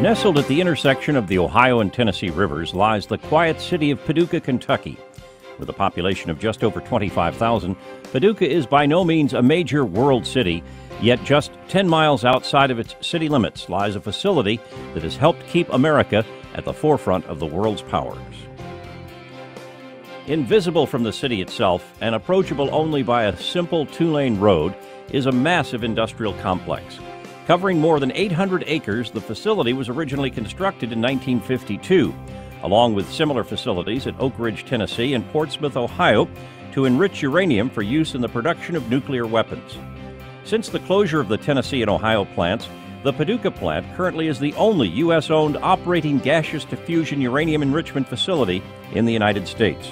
Nestled at the intersection of the Ohio and Tennessee rivers lies the quiet city of Paducah, Kentucky. With a population of just over 25,000, Paducah is by no means a major world city, yet just 10 miles outside of its city limits lies a facility that has helped keep America at the forefront of the world's powers. Invisible from the city itself and approachable only by a simple two-lane road is a massive industrial complex. Covering more than 800 acres, the facility was originally constructed in 1952, along with similar facilities at Oak Ridge, Tennessee and Portsmouth, Ohio, to enrich uranium for use in the production of nuclear weapons. Since the closure of the Tennessee and Ohio plants, the Paducah plant currently is the only U.S.-owned operating gaseous diffusion uranium enrichment facility in the United States.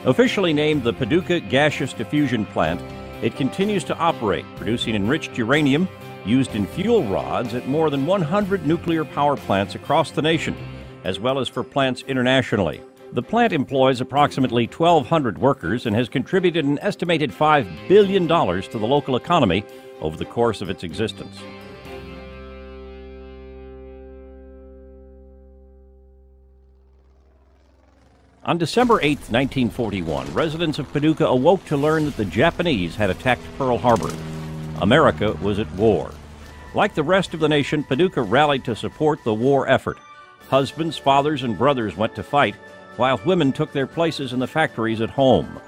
Officially named the Paducah Gaseous Diffusion Plant, it continues to operate, producing enriched uranium used in fuel rods at more than 100 nuclear power plants across the nation, as well as for plants internationally. The plant employs approximately 1,200 workers and has contributed an estimated $5 billion to the local economy over the course of its existence. On December 8, 1941, residents of Paducah awoke to learn that the Japanese had attacked Pearl Harbor. America was at war. Like the rest of the nation, Paducah rallied to support the war effort. Husbands, fathers, and brothers went to fight, while women took their places in the factories at home.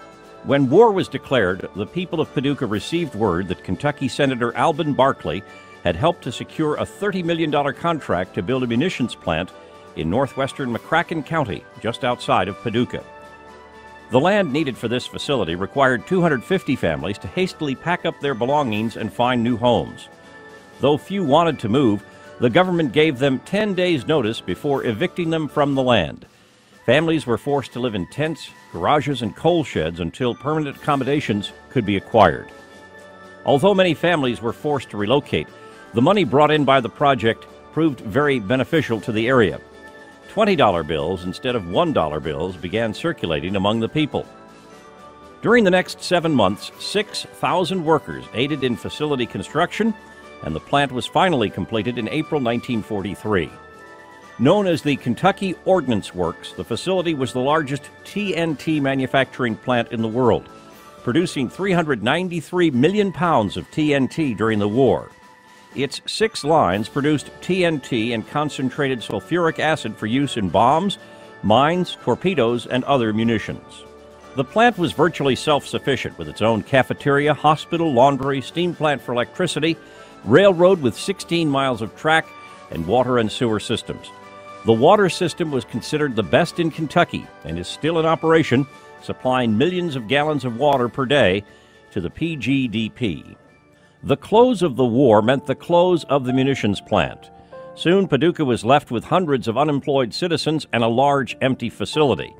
When war was declared, the people of Paducah received word that Kentucky Senator Alben Barkley had helped to secure a $30 million contract to build a munitions plant in northwestern McCracken County, just outside of Paducah. The land needed for this facility required 250 families to hastily pack up their belongings and find new homes. Though few wanted to move, the government gave them 10 days' notice before evicting them from the land. Families were forced to live in tents, garages, and coal sheds until permanent accommodations could be acquired. Although many families were forced to relocate, the money brought in by the project proved very beneficial to the area. $20 bills instead of $1 bills began circulating among the people. During the next 7 months, 6,000 workers aided in facility construction, and the plant was finally completed in April 1943. Known as the Kentucky Ordnance Works, the facility was the largest TNT manufacturing plant in the world, producing 393 million pounds of TNT during the war. Its 6 lines produced TNT and concentrated sulfuric acid for use in bombs, mines, torpedoes, and other munitions. The plant was virtually self-sufficient with its own cafeteria, hospital, laundry, steam plant for electricity, railroad with 16 miles of track, and water and sewer systems. The water system was considered the best in Kentucky and is still in operation, supplying millions of gallons of water per day to the PGDP. The close of the war meant the close of the munitions plant. Soon, Paducah was left with hundreds of unemployed citizens and a large empty facility.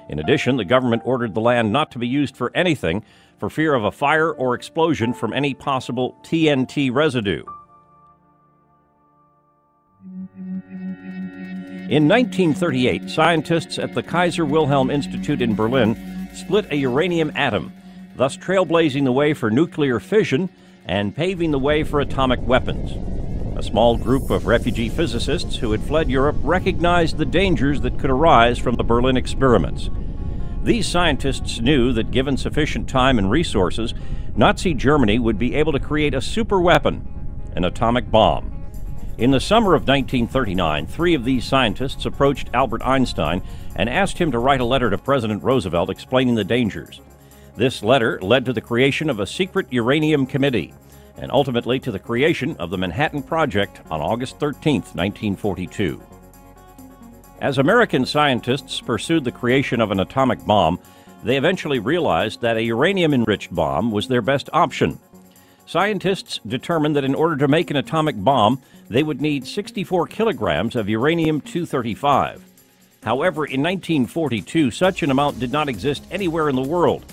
In addition, the government ordered the land not to be used for anything for fear of a fire or explosion from any possible TNT residue. In 1938, scientists at the Kaiser Wilhelm Institute in Berlin split a uranium atom, thus trailblazing the way for nuclear fission and paving the way for atomic weapons. A small group of refugee physicists who had fled Europe recognized the dangers that could arise from the Berlin experiments. These scientists knew that given sufficient time and resources, Nazi Germany would be able to create a superweapon, an atomic bomb. In the summer of 1939, 3 of these scientists approached Albert Einstein and asked him to write a letter to President Roosevelt explaining the dangers. This letter led to the creation of a secret uranium committee and ultimately to the creation of the Manhattan Project on August 13, 1942. As American scientists pursued the creation of an atomic bomb, they eventually realized that a uranium-enriched bomb was their best option. Scientists determined that in order to make an atomic bomb, they would need 64 kilograms of uranium-235. However, in 1942, such an amount did not exist anywhere in the world.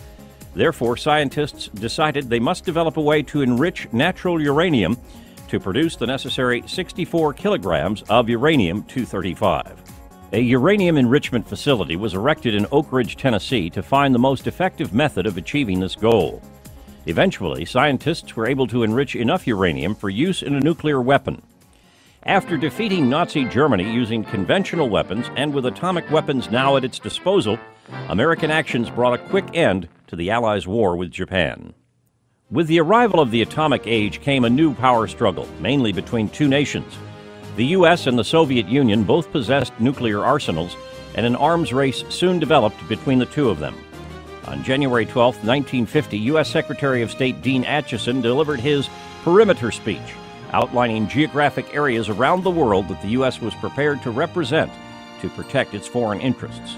Therefore, scientists decided they must develop a way to enrich natural uranium to produce the necessary 64 kilograms of uranium-235. A uranium enrichment facility was erected in Oak Ridge, Tennessee, to find the most effective method of achieving this goal. Eventually, scientists were able to enrich enough uranium for use in a nuclear weapon. After defeating Nazi Germany using conventional weapons and with atomic weapons now at its disposal, American actions brought a quick end to the Allies' war with Japan. With the arrival of the atomic age came a new power struggle, mainly between two nations. The U.S. and the Soviet Union both possessed nuclear arsenals, and an arms race soon developed between the two of them. On January 12, 1950, U.S. Secretary of State Dean Acheson delivered his perimeter speech, outlining geographic areas around the world that the U.S. was prepared to represent to protect its foreign interests.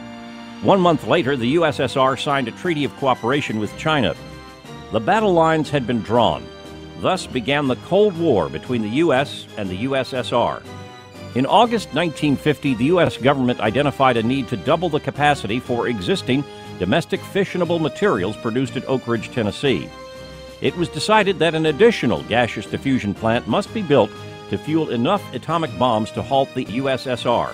1 month later, the USSR signed a treaty of cooperation with China. The battle lines had been drawn. Thus began the Cold War between the U.S. and the USSR. In August 1950, the U.S. government identified a need to double the capacity for existing domestic fissionable materials produced at Oak Ridge, Tennessee. It was decided that an additional gaseous diffusion plant must be built to fuel enough atomic bombs to halt the USSR.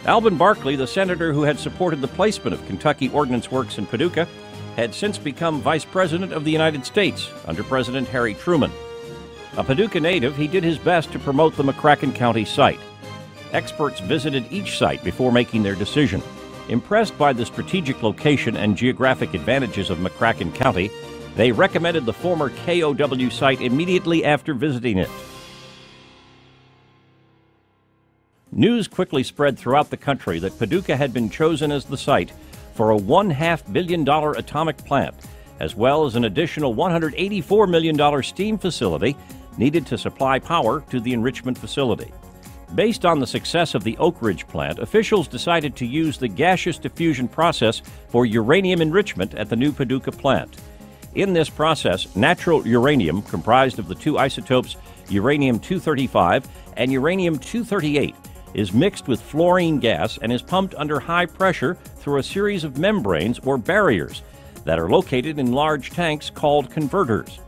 Alvin Barkley, the senator who had supported the placement of Kentucky Ordnance Works in Paducah, had since become Vice President of the United States under President Harry Truman. A Paducah native, he did his best to promote the McCracken County site. Experts visited each site before making their decision. Impressed by the strategic location and geographic advantages of McCracken County, they recommended the former KOW site immediately after visiting it. News quickly spread throughout the country that Paducah had been chosen as the site for a $1.5 billion atomic plant, as well as an additional $184 million steam facility needed to supply power to the enrichment facility. Based on the success of the Oak Ridge plant, officials decided to use the gaseous diffusion process for uranium enrichment at the new Paducah plant. In this process, natural uranium, comprised of the two isotopes uranium-235 and uranium-238, is mixed with fluorine gas and is pumped under high pressure through a series of membranes or barriers that are located in large tanks called converters.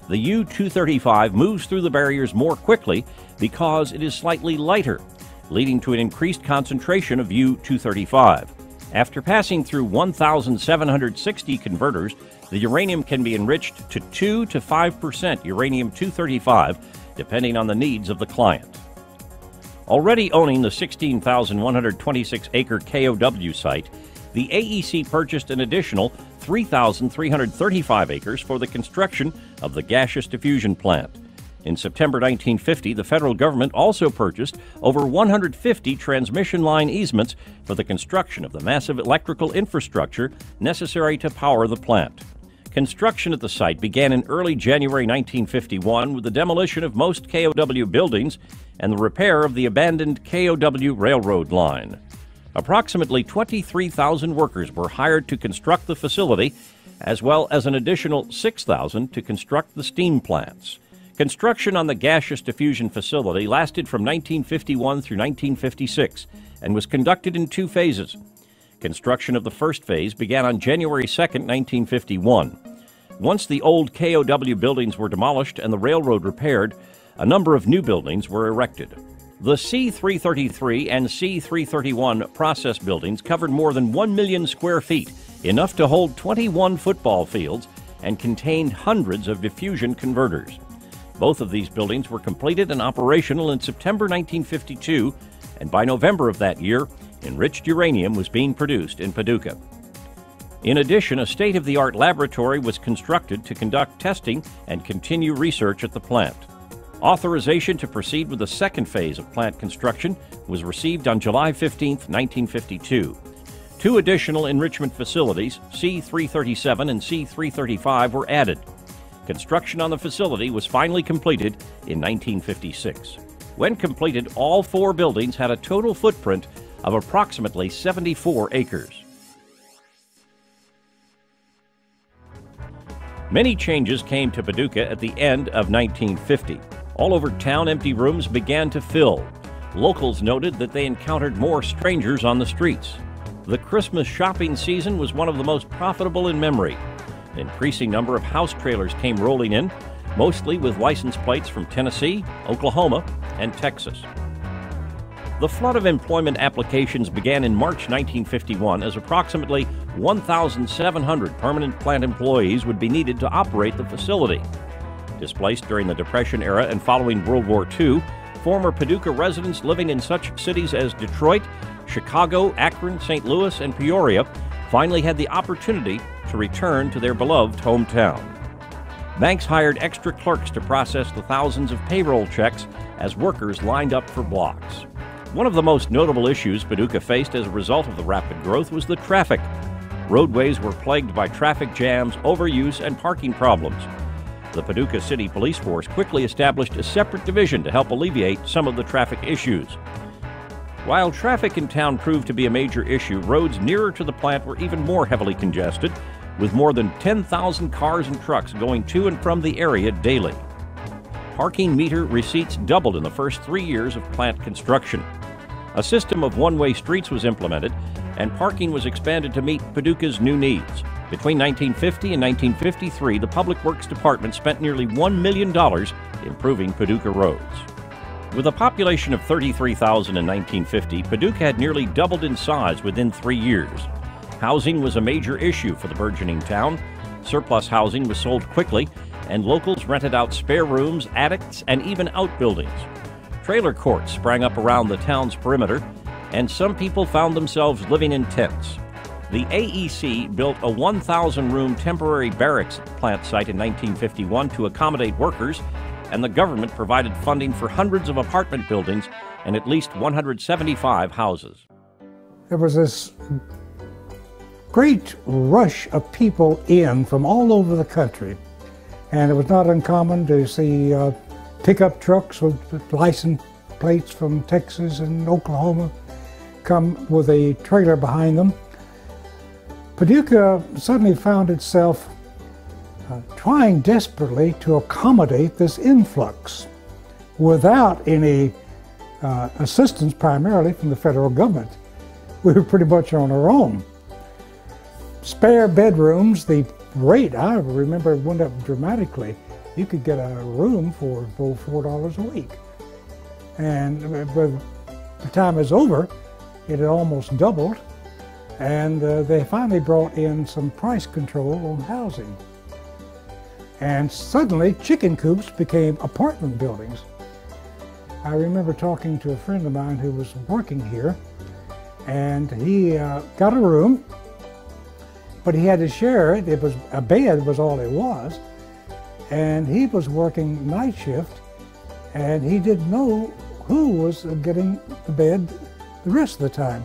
The U-235 moves through the barriers more quickly because it is slightly lighter, leading to an increased concentration of U-235. After passing through 1,760 converters, the uranium can be enriched to 2 to 5% uranium-235, depending on the needs of the client. Already owning the 16,126-acre KOW site, the AEC purchased an additional 3,335 acres for the construction of the gaseous diffusion plant. In September 1950, the federal government also purchased over 150 transmission line easements for the construction of the massive electrical infrastructure necessary to power the plant. Construction at the site began in early January 1951 with the demolition of most KOW buildings and the repair of the abandoned KOW railroad line. Approximately 23,000 workers were hired to construct the facility, as well as an additional 6,000 to construct the steam plants. Construction on the gaseous diffusion facility lasted from 1951 through 1956 and was conducted in two phases. Construction of the first phase began on January 2, 1951. Once the old KOW buildings were demolished and the railroad repaired, a number of new buildings were erected. The C-333 and C-331 process buildings covered more than 1 million square feet, enough to hold 21 football fields, and contained hundreds of diffusion converters. Both of these buildings were completed and operational in September 1952, and by November of that year, enriched uranium was being produced in Paducah. In addition, a state-of-the-art laboratory was constructed to conduct testing and continue research at the plant. Authorization to proceed with the second phase of plant construction was received on July 15, 1952. Two additional enrichment facilities, C-337 and C-335, were added. Construction on the facility was finally completed in 1956. When completed, all four buildings had a total footprint of approximately 74 acres. Many changes came to Paducah at the end of 1950. All over town, empty rooms began to fill. Locals noted that they encountered more strangers on the streets. The Christmas shopping season was one of the most profitable in memory. An increasing number of house trailers came rolling in, mostly with license plates from Tennessee, Oklahoma, and Texas. The flood of employment applications began in March 1951 as approximately 1,700 permanent plant employees would be needed to operate the facility. Displaced during the Depression era and following World War II, former Paducah residents living in such cities as Detroit, Chicago, Akron, St. Louis, and Peoria finally had the opportunity to return to their beloved hometown. Banks hired extra clerks to process the thousands of payroll checks as workers lined up for blocks. One of the most notable issues Paducah faced as a result of the rapid growth was the traffic. Roadways were plagued by traffic jams, overuse, and parking problems. The Paducah City Police Force quickly established a separate division to help alleviate some of the traffic issues. While traffic in town proved to be a major issue, roads nearer to the plant were even more heavily congested, with more than 10,000 cars and trucks going to and from the area daily. Parking meter receipts doubled in the first 3 years of plant construction. A system of one-way streets was implemented, and parking was expanded to meet Paducah's new needs. Between 1950 and 1953, the Public Works Department spent nearly $1 million improving Paducah roads. With a population of 33,000 in 1950, Paducah had nearly doubled in size within 3 years. Housing was a major issue for the burgeoning town. Surplus housing was sold quickly, and locals rented out spare rooms, attics, and even outbuildings. Trailer courts sprang up around the town's perimeter, and some people found themselves living in tents. The AEC built a 1,000-room temporary barracks at the plant site in 1951 to accommodate workers, and the government provided funding for hundreds of apartment buildings and at least 175 houses. There was this great rush of people in from all over the country, and it was not uncommon to see pickup trucks with license plates from Texas and Oklahoma come with a trailer behind them. Paducah suddenly found itself trying desperately to accommodate this influx without any assistance, primarily from the federal government. We were pretty much on our own. Spare bedrooms, the rate, I remember, went up dramatically. You could get a room for $4 a week. And by the time it was over, it had almost doubled. And they finally brought in some price control on housing. And suddenly, chicken coops became apartment buildings. I remember talking to a friend of mine who was working here, and he got a room, but he had to share it. It was a bed was all it was, and he was working night shift, and he didn't know who was getting the bed the rest of the time.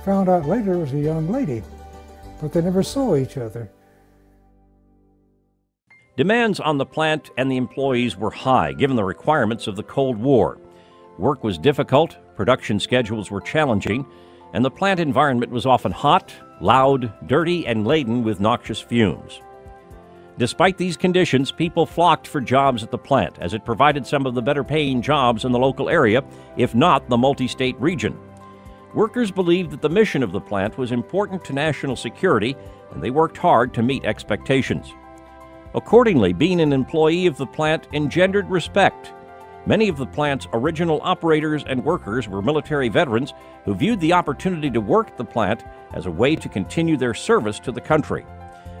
Found out later it was a young lady, but they never saw each other. Demands on the plant and the employees were high, given the requirements of the Cold War. Work was difficult, production schedules were challenging, and the plant environment was often hot, loud, dirty, and laden with noxious fumes. Despite these conditions, people flocked for jobs at the plant, as it provided some of the better-paying jobs in the local area, if not the multi-state region. Workers believed that the mission of the plant was important to national security, and they worked hard to meet expectations. Accordingly, being an employee of the plant engendered respect. Many of the plant's original operators and workers were military veterans who viewed the opportunity to work at the plant as a way to continue their service to the country.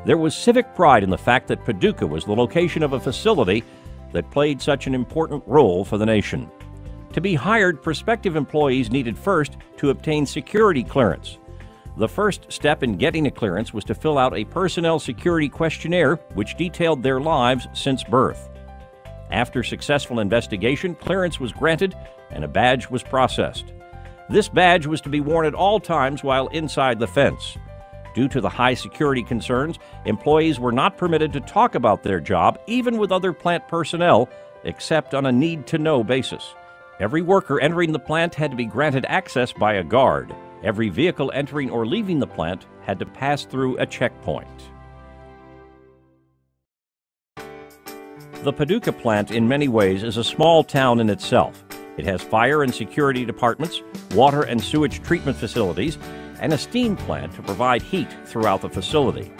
There was civic pride in the fact that Paducah was the location of a facility that played such an important role for the nation. To be hired, prospective employees needed first to obtain security clearance. The first step in getting a clearance was to fill out a personnel security questionnaire which detailed their lives since birth. After successful investigation, clearance was granted and a badge was processed. This badge was to be worn at all times while inside the fence. Due to the high security concerns, employees were not permitted to talk about their job, even with other plant personnel, except on a need-to-know basis. Every worker entering the plant had to be granted access by a guard. Every vehicle entering or leaving the plant had to pass through a checkpoint. The Paducah plant, in many ways, is a small town in itself. It has fire and security departments, water and sewage treatment facilities, and a steam plant to provide heat throughout the facility.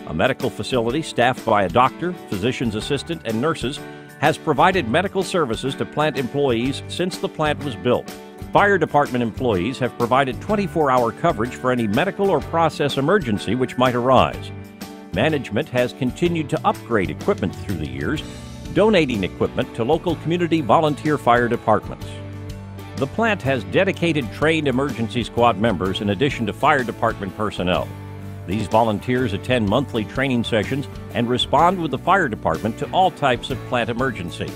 A medical facility staffed by a doctor, physician's assistant, and nurses has provided medical services to plant employees since the plant was built. Fire department employees have provided 24-hour coverage for any medical or process emergency which might arise. Management has continued to upgrade equipment through the years, donating equipment to local community volunteer fire departments. The plant has dedicated trained emergency squad members in addition to fire department personnel. These volunteers attend monthly training sessions and respond with the fire department to all types of plant emergencies.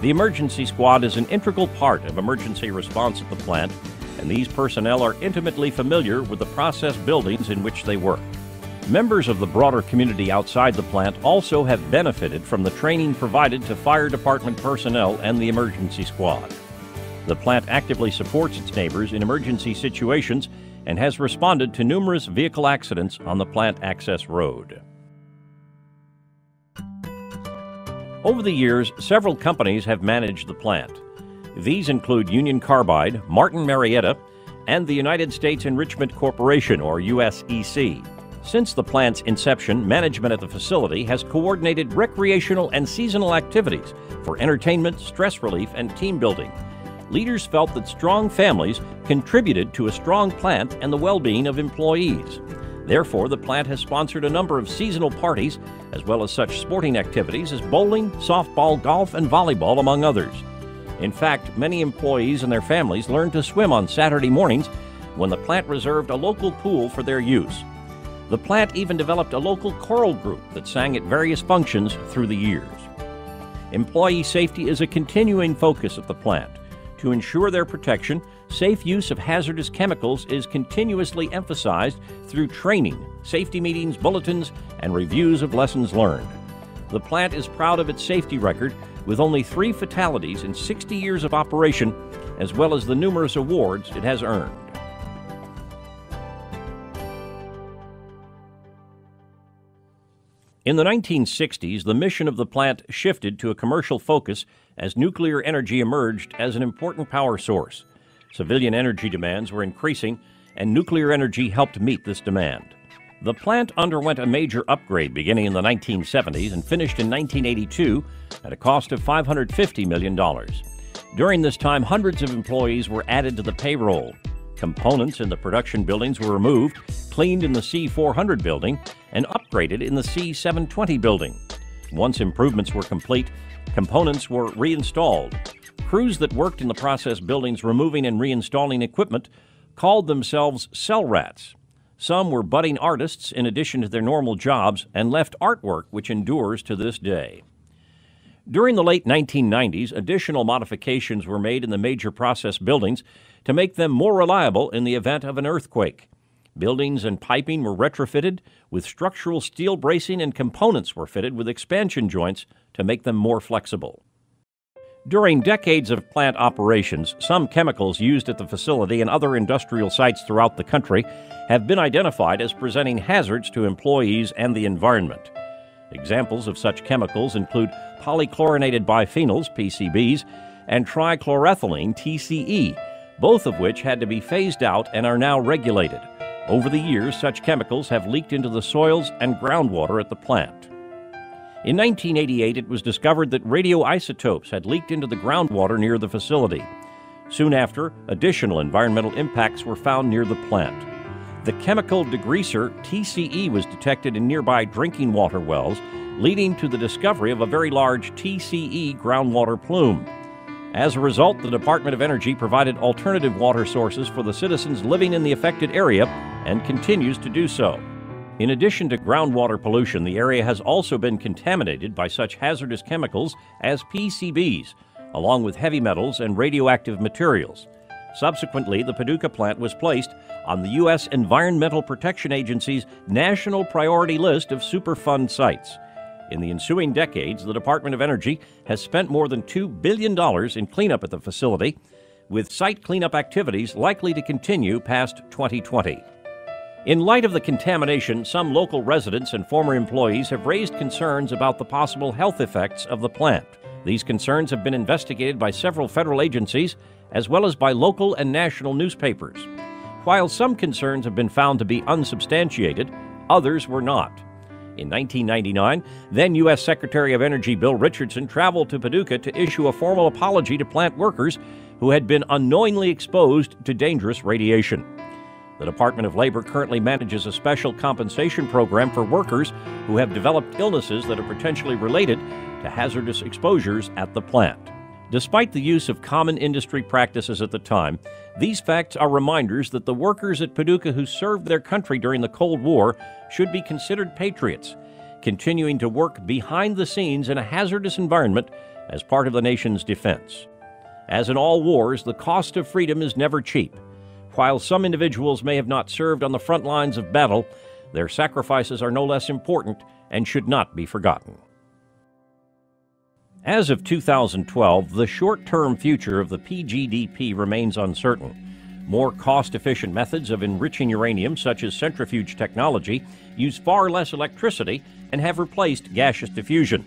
The emergency squad is an integral part of emergency response at the plant, and these personnel are intimately familiar with the process buildings in which they work. Members of the broader community outside the plant also have benefited from the training provided to fire department personnel and the emergency squad. The plant actively supports its neighbors in emergency situations and has responded to numerous vehicle accidents on the plant access road. Over the years, several companies have managed the plant. These include Union Carbide, Martin Marietta, and the United States Enrichment Corporation, or USEC. Since the plant's inception, management at the facility has coordinated recreational and seasonal activities for entertainment, stress relief, and team building. Leaders felt that strong families contributed to a strong plant and the well-being of employees. Therefore, the plant has sponsored a number of seasonal parties, as well as such sporting activities as bowling, softball, golf, and volleyball, among others. In fact, many employees and their families learned to swim on Saturday mornings when the plant reserved a local pool for their use. The plant even developed a local choral group that sang at various functions through the years. Employee safety is a continuing focus at the plant. To ensure their protection, safe use of hazardous chemicals is continuously emphasized through training, safety meetings, bulletins, and reviews of lessons learned. The plant is proud of its safety record, with only 3 fatalities in 60 years of operation, as well as the numerous awards it has earned. In the 1960s, the mission of the plant shifted to a commercial focus as nuclear energy emerged as an important power source. Civilian energy demands were increasing, and nuclear energy helped meet this demand. The plant underwent a major upgrade beginning in the 1970s and finished in 1982 at a cost of $550 million. During this time, hundreds of employees were added to the payroll. Components in the production buildings were removed, cleaned in the C400 building, and upgraded in the C720 building. Once improvements were complete, components were reinstalled. Crews that worked in the process buildings removing and reinstalling equipment called themselves cell rats. Some were budding artists in addition to their normal jobs and left artwork which endures to this day. During the late 1990s, additional modifications were made in the major process buildings to make them more reliable in the event of an earthquake. Buildings and piping were retrofitted with structural steel bracing, and components were fitted with expansion joints to make them more flexible. During decades of plant operations, some chemicals used at the facility and other industrial sites throughout the country have been identified as presenting hazards to employees and the environment. Examples of such chemicals include polychlorinated biphenyls, PCBs, and trichloroethylene, TCE, both of which had to be phased out and are now regulated. Over the years, such chemicals have leaked into the soils and groundwater at the plant. In 1988, it was discovered that radioisotopes had leaked into the groundwater near the facility. Soon after, additional environmental impacts were found near the plant. The chemical degreaser TCE was detected in nearby drinking water wells, leading to the discovery of a very large TCE groundwater plume. As a result, the Department of Energy provided alternative water sources for the citizens living in the affected area and continues to do so. In addition to groundwater pollution, the area has also been contaminated by such hazardous chemicals as PCBs, along with heavy metals and radioactive materials. Subsequently, the Paducah plant was placed on the U.S. Environmental Protection Agency's National Priority List of Superfund sites. In the ensuing decades, the Department of Energy has spent more than $2 billion in cleanup at the facility, with site cleanup activities likely to continue past 2020. In light of the contamination, some local residents and former employees have raised concerns about the possible health effects of the plant. These concerns have been investigated by several federal agencies, as well as by local and national newspapers. While some concerns have been found to be unsubstantiated, others were not. In 1999, then U.S. Secretary of Energy Bill Richardson traveled to Paducah to issue a formal apology to plant workers who had been unknowingly exposed to dangerous radiation. The Department of Labor currently manages a special compensation program for workers who have developed illnesses that are potentially related to hazardous exposures at the plant. Despite the use of common industry practices at the time, these facts are reminders that the workers at Paducah who served their country during the Cold War should be considered patriots, continuing to work behind the scenes in a hazardous environment as part of the nation's defense. As in all wars, the cost of freedom is never cheap. While some individuals may have not served on the front lines of battle, their sacrifices are no less important and should not be forgotten. As of 2012, the short-term future of the PGDP remains uncertain. More cost-efficient methods of enriching uranium, such as centrifuge technology, use far less electricity and have replaced gaseous diffusion.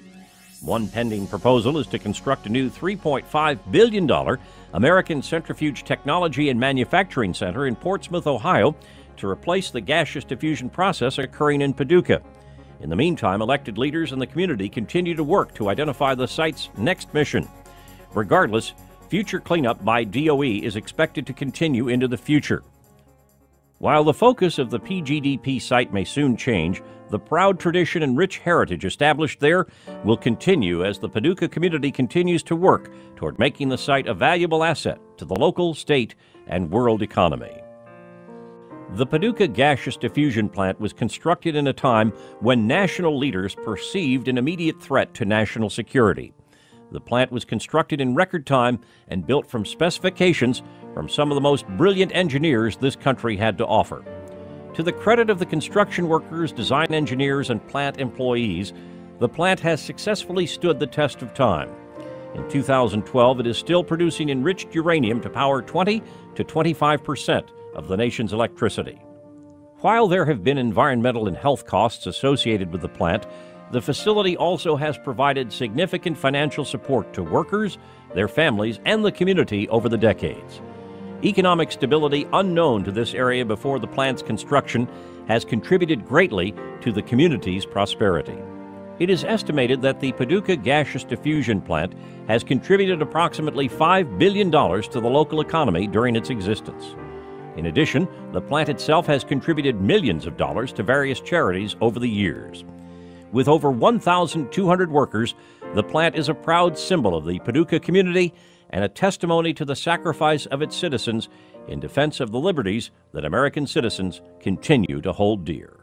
One pending proposal is to construct a new $3.5 billion American Centrifuge Technology and Manufacturing Center in Portsmouth, Ohio, to replace the gaseous diffusion process occurring in Paducah. In the meantime, elected leaders in the community continue to work to identify the site's next mission. Regardless, future cleanup by DOE is expected to continue into the future. While the focus of the PGDP site may soon change, the proud tradition and rich heritage established there will continue as the Paducah community continues to work toward making the site a valuable asset to the local, state, and world economy. The Paducah Gaseous Diffusion Plant was constructed in a time when national leaders perceived an immediate threat to national security. The plant was constructed in record time and built from specifications from some of the most brilliant engineers this country had to offer. To the credit of the construction workers, design engineers, and plant employees, the plant has successfully stood the test of time. In 2012, it is still producing enriched uranium to power 20 to 25% of the nation's electricity. While there have been environmental and health costs associated with the plant, the facility also has provided significant financial support to workers, their families, and the community over the decades. Economic stability unknown to this area before the plant's construction has contributed greatly to the community's prosperity. It is estimated that the Paducah Gaseous Diffusion Plant has contributed approximately $5 billion to the local economy during its existence. In addition, the plant itself has contributed millions of dollars to various charities over the years. With over 1,200 workers, the plant is a proud symbol of the Paducah community and a testimony to the sacrifice of its citizens in defense of the liberties that American citizens continue to hold dear.